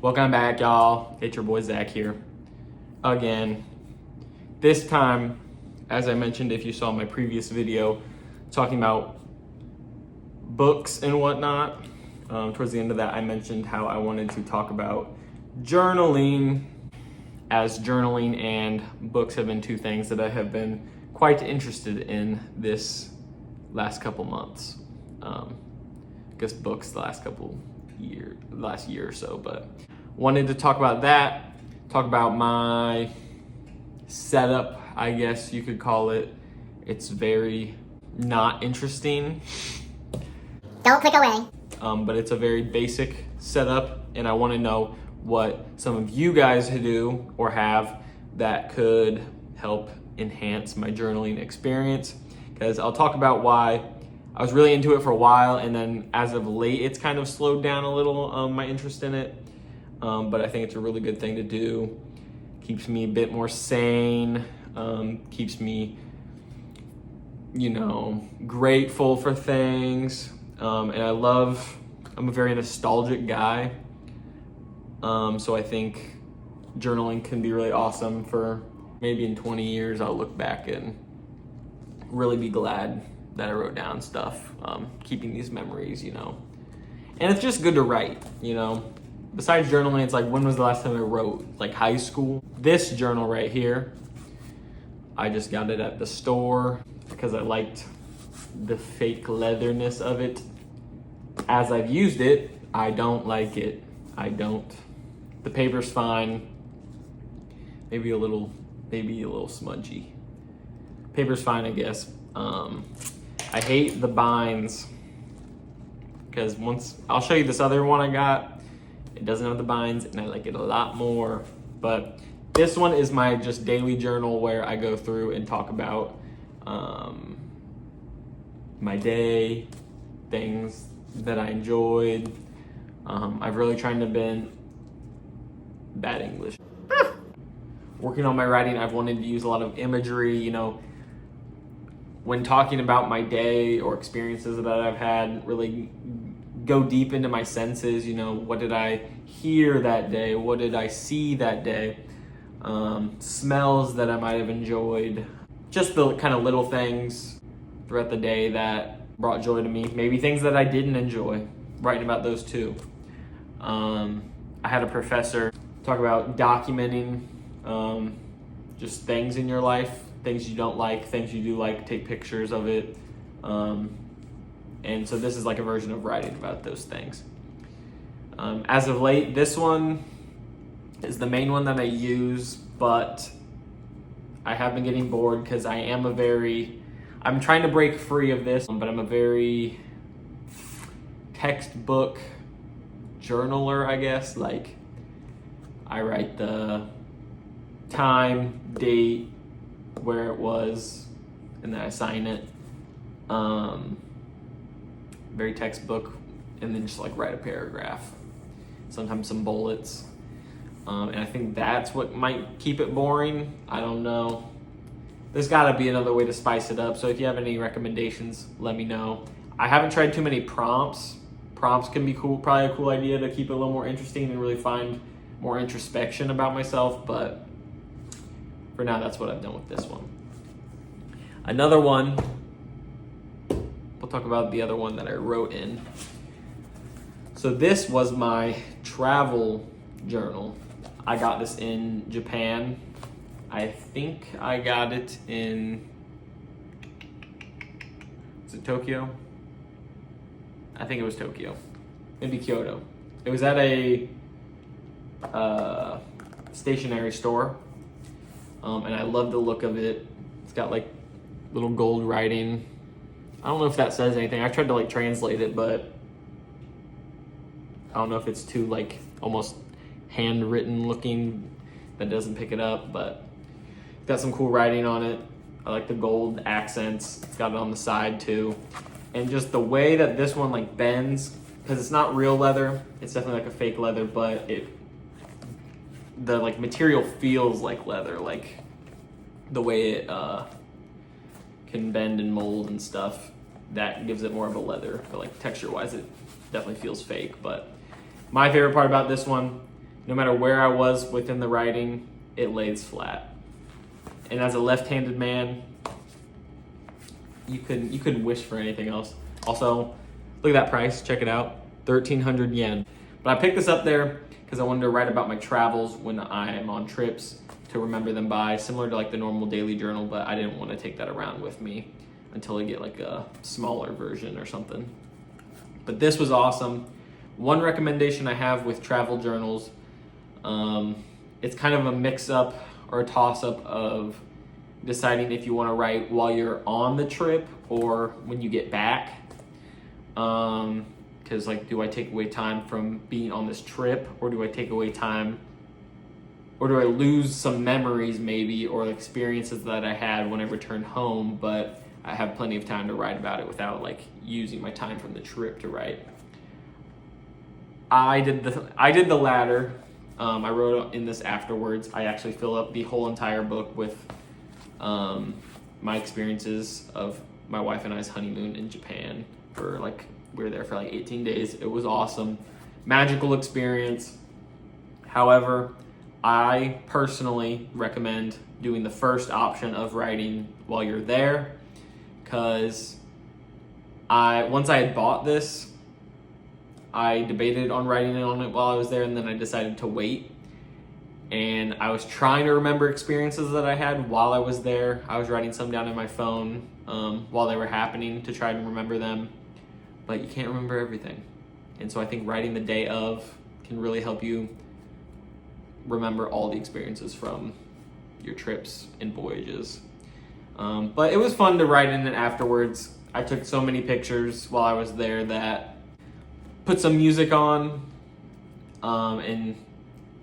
Welcome back, y'all. It's your boy Zach here again. This time, as I mentioned, if you saw my previous video talking about books and whatnot, towards the end of that, I mentioned how I wanted to talk about journaling, as journaling and books have been two things that I have been quite interested in this last couple months. I guess books the last year or so, but wanted to talk about that, talk about my setup, I guess you could call it. It's very not interesting. Don't click away. But it's a very basic setup, and I want to know what some of you guys do or have that could help enhance my journaling experience, because I'll talk about why I was really into it for a while, and then as of late it's kind of slowed down a little, my interest in it, but I think it's a really good thing to do. Keeps me a bit more sane, keeps me, grateful for things, and I'm a very nostalgic guy, so I think journaling can be really awesome. For maybe in 20 years I'll look back and really be glad that I wrote down stuff, keeping these memories, and it's just good to write, Besides journaling, it's like, when was the last time I wrote? Like high school. This journal right here, I just got it at the store because I liked the fake leatherness of it. As I've used it, I don't like it. The paper's fine. Maybe a little smudgy. Paper's fine, I guess. I hate the binds, because I'll show you this other one I got. It doesn't have the binds, and I like it a lot more. But this one is my just daily journal, where I go through and talk about my day, things that I enjoyed. I've really tried to been bad English. Working on my writing, I've wanted to use a lot of imagery, when talking about my day or experiences that I've had, really go deep into my senses. What did I hear that day? What did I see that day? Smells that I might have enjoyed. Just the kind of little things throughout the day that brought joy to me. Maybe things that I didn't enjoy, writing about those too. I had a professor talk about documenting just things in your life, things you don't like, things you do like, take pictures of it. And so this is like a version of writing about those things. As of late, this one is the main one that I use, but I have been getting bored because I'm trying to break free of this, but I'm a very textbook journaler, I guess. Like, I write the time, date, where it was, and then I sign it. Very textbook, and then just like write a paragraph, sometimes some bullets, and I think that's what might keep it boring. I don't know. There's got to be another way to spice it up, so if you have any recommendations, let me know. I haven't tried too many prompts. Prompts can be cool, probably a cool idea to keep it a little more interesting and really find more introspection about myself, but for now, that's what I've done with this one. Another one, we'll talk about the other one that I wrote in. So this was my travel journal. I got this in Japan. I think I got it in, is it Tokyo? I think it was Tokyo, maybe Kyoto. It was at a stationery store. And I love the look of it. It's got like little gold writing. I don't know if that says anything. I tried to translate it, but I don't know if it's too almost handwritten looking. That doesn't pick it up, but it's got some cool writing on it. I like the gold accents. It's got it on the side too. And just the way that this one bends, because it's not real leather. It's definitely a fake leather, but the material feels like leather, the way it can bend and mold and stuff. That gives it more of a leather, but texture wise it definitely feels fake. But my favorite part about this one no matter where I was within the writing, it lays flat. And as a left-handed man, you couldn't wish for anything else. Also, look at that price. Check it out, 1,300 yen. But I picked this up there because I wanted to write about my travels when I am on trips to remember them by, similar to like the normal daily journal, but I didn't want to take that around with me until I get like a smaller version or something. But this was awesome. One recommendation I have with travel journals, it's kind of a mix-up or a toss-up of deciding if you want to write while you're on the trip or when you get back. Because like, do I take away time from being on this trip, or do I take away time, or do I lose some memories maybe, or experiences that I had when I returned home, but I have plenty of time to write about it without like using my time from the trip to write. I did the latter. I wrote in this afterwards. I actually fill up the whole entire book with my experiences of my wife and I's honeymoon in Japan for like, we were there for like 18 days. It was awesome. Magical experience. However, I personally recommend doing the first option of writing while you're there, because once I had bought this, I debated on writing it on it while I was there, and then I decided to wait. And I was trying to remember experiences that I had while I was there. I was writing some down in my phone while they were happening to try to remember them, but you can't remember everything. And so I think writing the day of can really help you remember all the experiences from your trips and voyages. But it was fun to write in it afterwards. I took so many pictures while I was there that put some music on and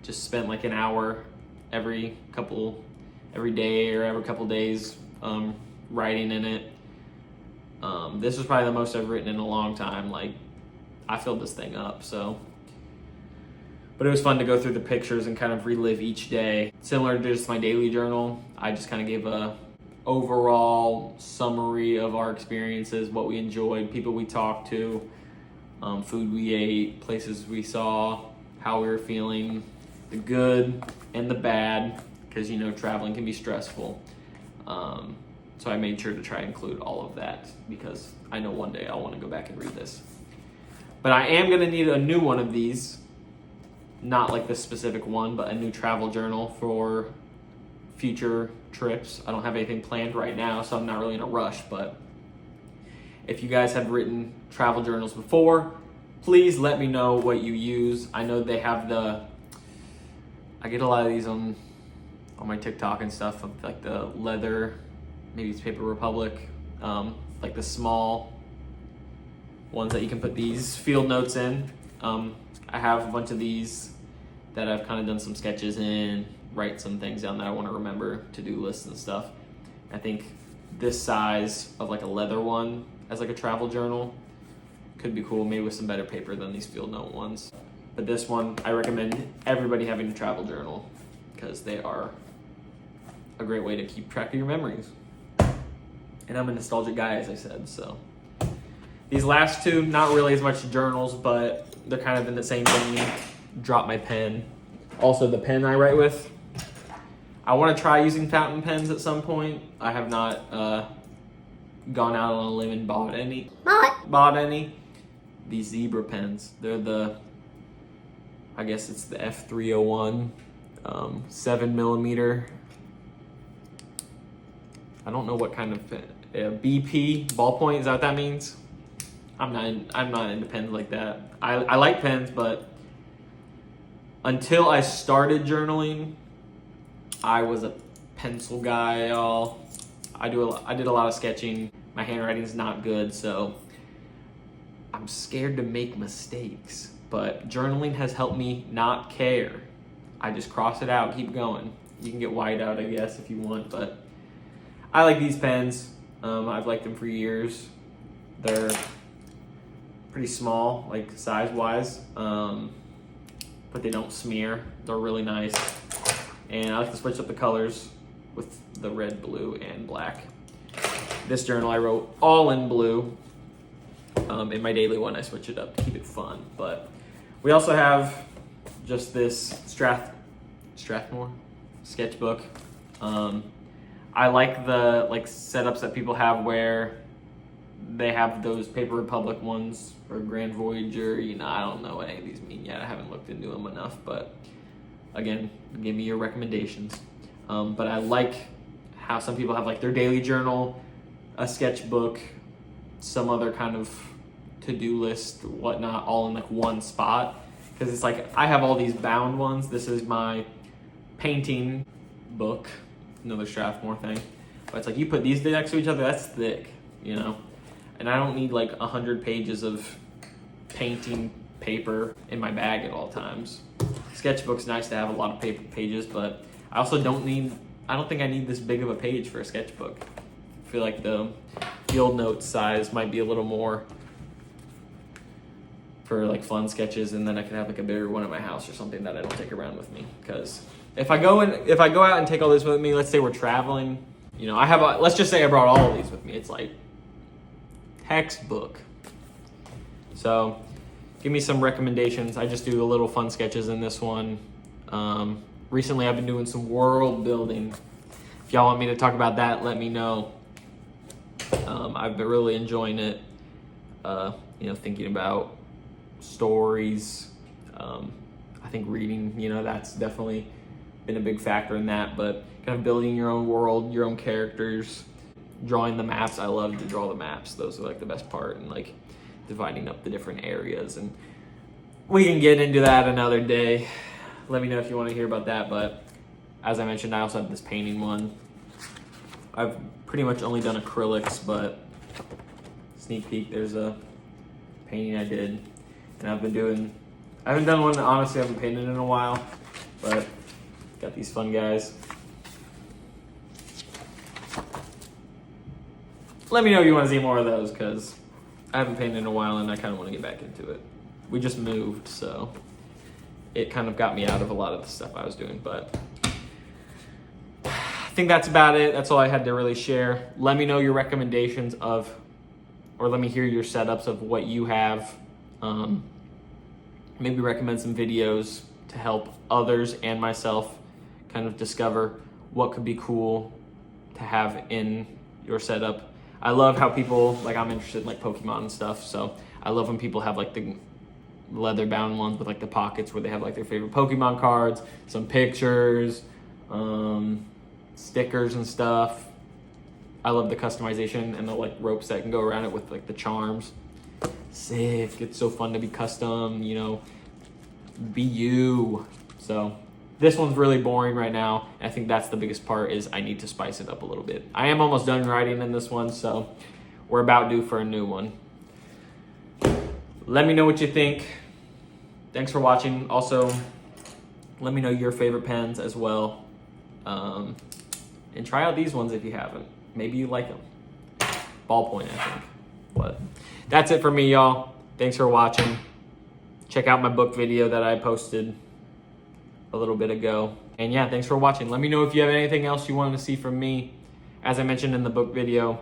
just spent like an hour every day or every couple days writing in it. This was probably the most I've written in a long time. Like, I filled this thing up, so. But it was fun to go through the pictures and kind of relive each day. Similar to just my daily journal, I just kind of gave a overall summary of our experiences, what we enjoyed, people we talked to, food we ate, places we saw, how we were feeling, the good and the bad, because traveling can be stressful. So I made sure to try and include all of that, because I know one day I'll want to go back and read this. But I am going to need a new one of these, not like this specific one, but a new travel journal for future trips. I don't have anything planned right now, so I'm not really in a rush, but if you guys have written travel journals before, please let me know what you use. I know they have I get a lot of these on my TikTok and stuff, of like the leather, maybe it's Paper Republic, like the small ones that you can put these field notes in. I have a bunch of these that I've kind of done some sketches in, write some things down that I want to remember, to-do lists and stuff. I think this size of like a leather one as like a travel journal could be cool, maybe with some better paper than these field note ones. But this one, I recommend everybody having a travel journal, because they are a great way to keep track of your memories. And I'm a nostalgic guy, as I said, so. These last two, not really as much journals, but they're kind of in the same vein. Drop my pen. Also, the pen I write with, I want to try using fountain pens at some point. I have not gone out on a limb and bought any. These zebra pens. They're I guess it's the F301 7mm. I don't know what kind of pen. BP ballpoint, is that what that means? I'm not into pens like that. I like pens, but until I started journaling, I was a pencil guy, y'all. I did a lot of sketching. My handwriting's not good, so I'm scared to make mistakes. But journaling has helped me not care. I just cross it out, keep going. You can get white out, I guess, if you want, but I like these pens. I've liked them for years. They're pretty small, like size-wise, but they don't smear. They're really nice. And I like to switch up the colors with the red, blue, and black. This journal I wrote all in blue. In my daily one, I switch it up to keep it fun. But we also have just this Strathmore sketchbook. I like the setups that people have where they have those Paper Republic ones or Grand Voyager. I don't know what any of these mean yet. I haven't looked into them enough, but again, give me your recommendations. But I like how some people have like their daily journal, a sketchbook, some other kind of to-do list, whatnot, all in like one spot. Because it's like I have all these bound ones. This is my painting book, another Strathmore thing. But it's like you put these next to each other, that's thick, And I don't need like 100 pages of painting paper in my bag at all times. Sketchbook's nice to have a lot of paper pages, but I also don't think I need this big of a page for a sketchbook. I feel like the Field Notes size might be a little more for like fun sketches, and then I can have like a bigger one at my house or something that I don't take around with me. Because if I go out and take all this with me, let's say we're traveling, let's just say I brought all of these with me. It's like textbook. So give me some recommendations. I just do a little fun sketches in this one. Recently I've been doing some world building. If y'all want me to talk about that, let me know. I've been really enjoying it. Thinking about stories. I think reading, that's definitely been a big factor in that, but kind of building your own world, your own characters, drawing the maps. I love to draw the maps. Those are like the best part, and like dividing up the different areas, and we can get into that another day. Let me know if you want to hear about that. But as I mentioned, I also have this painting one. I've pretty much only done acrylics, but sneak peek, there's a painting I did, and I haven't done one, honestly I haven't painted in a while, but got these fun guys. Let me know if you want to see more of those, because I haven't painted in a while and I kind of want to get back into it. We just moved, so it kind of got me out of a lot of the stuff I was doing, but I think that's about it. That's all I had to really share. Let me know your recommendations or let me hear your setups of what you have. Maybe recommend some videos to help others and myself kind of discover what could be cool to have in your setup. I love how people, I'm interested in like Pokemon and stuff, so I love when people have like the leather bound ones with like the pockets where they have like their favorite Pokemon cards, some pictures, stickers and stuff. I love the customization and the like ropes that can go around it with like the charms. Sick. It's so fun to be custom, be you. So this one's really boring right now. I think that's the biggest part, is I need to spice it up a little bit. I am almost done writing in this one, so we're about due for a new one. Let me know what you think. Thanks for watching. Also, let me know your favorite pens as well. And try out these ones if you haven't. Maybe you like them. Ballpoint, I think. But that's it for me, y'all. Thanks for watching. Check out my book video that I posted a little bit ago. And yeah, thanks for watching. Let me know if you have anything else you want to see from me. As I mentioned in the book video,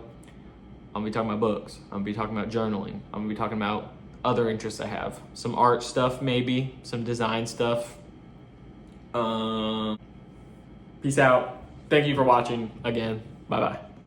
I'm gonna be talking about books. I'm gonna be talking about journaling. I'm gonna be talking about other interests I have. Some art stuff, maybe. Some design stuff. Peace out. Thank you for watching again. Bye-bye.